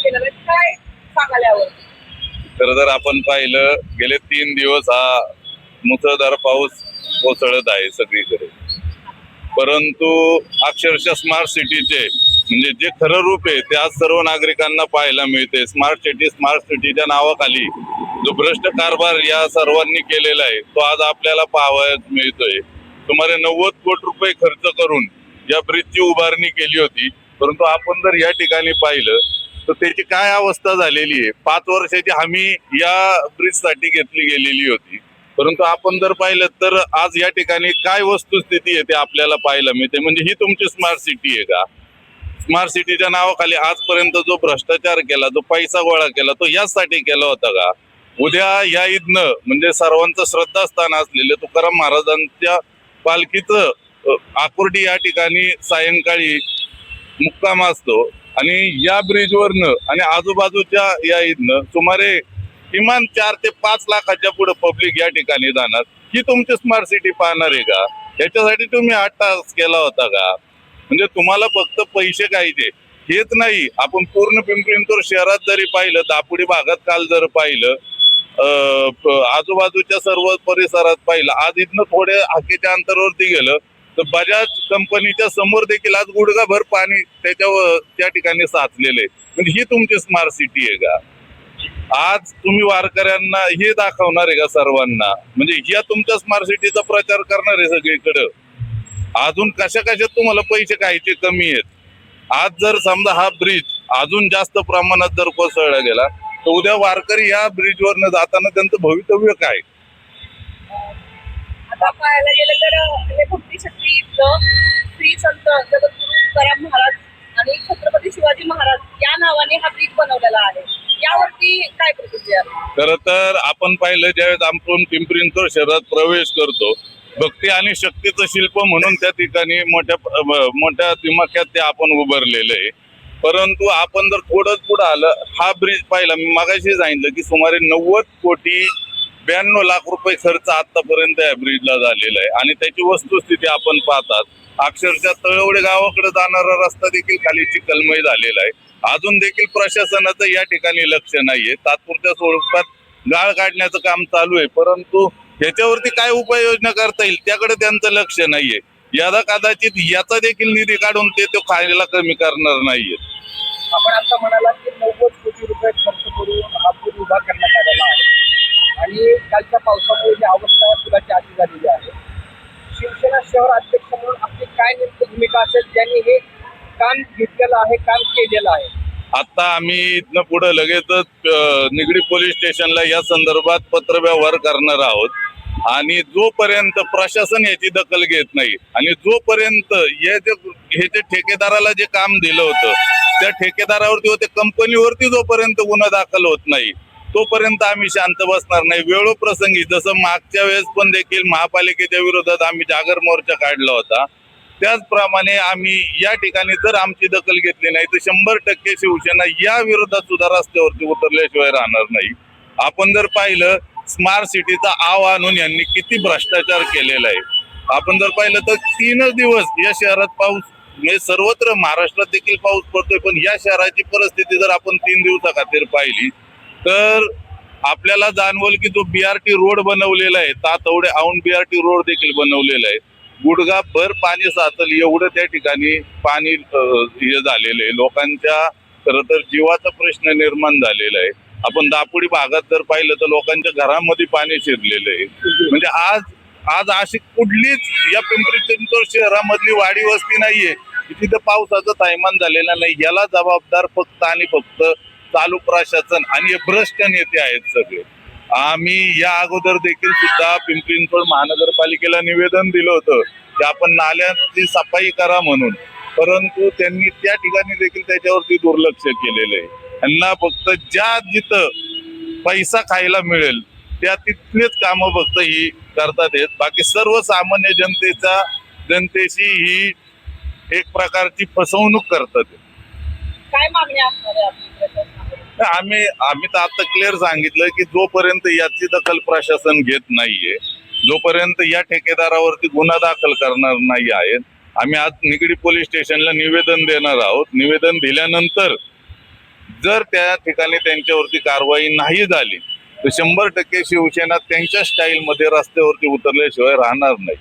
केलेलं आहे, काय सांगाल यावर? खरं तर आपण पाहिलं गेले 3 दिवस हा मुसळधार पाऊस कोसळत आहे सगळीकडे, परंतु अक्षरशः स्मार्ट सिटीचे म्हणजे जे खरं रूप आहे ते आज सर्व नागरिकांना पाहायला मिळते. स्मार्ट सिटीच्या नावाखाली जो भ्रष्ट कारभार या सर्वांनी केलेला आहे तो आज आपल्याला पाहावयास मिळतोय. सुमारे 90 कोटी रुपये खर्च करून या ब्रिजची उभारणी केली होती, परंतु आपण जर या ठिकाणी पाहिलं तर त्याची काय अवस्था झालेली आहे. 5 वर्षाची हमी या ब्रिज साठी घेतली गेलेली होती, परंतु आपण जर पाहिलं तर आज या ठिकाणी काय वस्तुस्थिती आहे ते आपल्याला पाहायला मिळते. म्हणजे ही तुमची स्मार्ट सिटी आहे का? स्मार्ट सिटीच्या नावाखाली आजपर्यंत जो भ्रष्टाचार केला, जो पैसा गोळा केला, तो यासाठी केला होता का? उद्या या इथनं म्हणजे सर्वांचं श्रद्धास्थान असलेले तुकाराम महाराजांच्या पालखीचं आकुर्डी या ठिकाणी सायंकाळी मुक्काम असतो आणि या ब्रिजवरनं आणि आजूबाजूच्या या इथनं सुमारे किमान 4 ते 5 लाखाच्या पुढे पब्लिक या ठिकाणी जाणार. ही तुमची स्मार्ट सिटी पाहणार आहे का? याच्यासाठी तुम्ही 8 तास केला होता का? म्हणजे तुम्हाला फक्त पैसे खायचे हेच नाही. आपण पूर्ण पिंपरी-चिंचवड शहरात जरी पाहिलं, दापुडी भागात काल जर पाहिलं, आजूबाजूच्या सर्व परिसरात पाहिलं, आज इथनं थोड्या हाकेच्या अंतरावरती गेलं तर बजाज कंपनीच्या समोर देखील आज गुडघाभर पाणी त्याच्यावर त्या ठिकाणी साचलेलं आहे. म्हणजे ही तुमची स्मार्ट सिटी आहे का? आज तुम्ही वारकऱ्यांना हे दाखवणार आहे का सर्वांना? म्हणजे या तुमच्या स्मार्ट सिटीचा प्रचार करणार आहे सगळीकडे. अजून कशा तुम्हाला पैसे खायचे कमी आहेत. आज जर समजा हा ब्रिज अजून जास्त प्रमाणात जर कोसळला गेला तर उद्या वारकरी या ब्रिजवरनं जाताना त्यांचं भवितव्य काय? आता पाहायला गेलं तर हे भक्ती शक्ती इथलं श्री संत जगद्गुरु तुकाराम महाराज आणि छत्रपती शिवाजी महाराज या नावाने हा ब्रिज बनवलेला आहे. यावरती काय प्रतिक्रिया? खरं तर आपण पाहिलं ज्यावेळेस आपण पिंपरी-चिंचवड शहरात प्रवेश करतो, भक्ती आणि शक्तीचं शिल्प म्हणून त्या ठिकाणी मोठ्या दिमाख्यात ते आपण उभारलेलं आहे. परंतु आपण जर थोडंच पुढे आलं, हा ब्रिज पाहिला, मी मगाशी सांगितलं की सुमारे 90 कोटी 92 लाख रुपये खर्च आतापर्यंत या ब्रिजला झालेला आहे आणि त्याची वस्तुस्थिती आपण पाहतात. अक्षरशः तळवडे गावाकडे जाणारा रस्ता देखील खाली चिखलमय झालेला आहे. अजून देखील प्रशासनाचं या ठिकाणी लक्ष नाहीये. तात्पुरत्या स्वरूपात गाळ काढण्याचं काम चालू आहे, परंतु ह्याच्यावरती काय उपाययोजना करता येईल त्याकडे त्यांचं लक्ष नाहीये. याला कदाचित याचा देखील निधी काढून ते खायला कमी करणार नाहीये. आपण आता म्हणाला की 90 कोटी रुपये खर्च करून हा पूल उभा करण्यात आलेला आहे आणि कालच्या पावसामुळे जी अवस्था पुलाची अशी झालेली आहे. शिवसेना शहर अध्यक्ष म्हणून आपली काय नेमकी भूमिका असेल, ज्यांनी हे काम घेतलेलं आहे, काम केलेलं आहे? आता आम्ही इथनं पुढे लगेचच निगडी पोलीस स्टेशनला या संदर्भात पत्रव्यवहार करणार आहोत आणि जोपर्यंत प्रशासन याची दखल घेत नाही आणि जोपर्यंत हे जे ठेकेदाराला जे काम दिलं होतं त्या ठेकेदारावरती व त्या कंपनीवरती जोपर्यंत गुन्हा दाखल होत नाही तोपर्यंत आम्ही शांत बसणार नाही. वेळोप्रसंगी जसं मागच्या वेळेस पण देखील महापालिकेच्या विरोधात आम्ही जागर मोर्चा काढला होता, त्याचप्रमाणे आम्ही या ठिकाणी जर आमची दखल घेतली नाही तर 100% शिवसेना या विरोधात सुद्धा रस्त्यावरती उतरल्याशिवाय राहणार नाही. आपण जर पाहिलं स्मार्ट सिटीचा आव आणून यांनी किती भ्रष्टाचार केलेला आहे. आपण जर पाहिलं तर 3 दिवस या शहरात पाऊस, म्हणजे सर्वत्र महाराष्ट्रात देखील पाऊस पडतोय, पण या शहराची परिस्थिती जर आपण 3 दिवसाखातीर पाहिली तर आपल्याला जाणवल की जो BRT रोड बनवलेला आहे, तातवडे औंध BRT रोड देखील बनवलेला आहे. गुडघा भर पाणी साचल एवढं त्या ठिकाणी पाणी हे झालेलं आहे. लोकांच्या खरं तर जीवाचा प्रश्न निर्माण झालेला आहे. आपण दापुडी भागात जर पाहिलं तर लोकांच्या घरामध्ये पाणी शिरलेलं आहे. म्हणजे आज अशी कुठलीच या पिंपरी-चिंचवड शहरामधली वाडी वस्ती नाहीये तिथं पावसाचं थैमान झालेलं नाही. याला जबाबदार फक्त आणि फक्त चालू प्रशासन आणि भ्रष्ट नेते आहेत सगळे. आम्ही या अगोदर देखील सुद्धा पिंपरी-चिंचवड महानगरपालिकेला निवेदन दिलं होतं की आपण नाल्यांची सफाई करा म्हणून, परंतु त्यांनी त्या ठिकाणी देखील त्याच्यावरती दुर्लक्ष केलेलं आहे. त्यांना फक्त जिथं पैसा खायला मिळेल त्या तिथलेच कामं फक्त ही करतात आहेत. बाकी सर्वसामान्य जनतेशी ही एक प्रकारची फसवणूक करतात. काय मागणी असणार आहे आपली प्रशासनाकडे? आम्ही तर आता क्लिअर सांगितलं की जोपर्यंत याची दखल प्रशासन घेत नाहीये, जोपर्यंत या ठेकेदारावरती गुन्हा दाखल करणार नाही आहेत, आम्ही आज निगडी पोलीस स्टेशनला निवेदन देणार आहोत. निवेदन दिल्यानंतर जर त्या ठिकाणी त्यांच्यावरती कारवाई नाही झाली तर 100% शिवसेना त्यांच्या स्टाईलमध्ये रस्त्यावरती उतरल्याशिवाय राहणार नाही.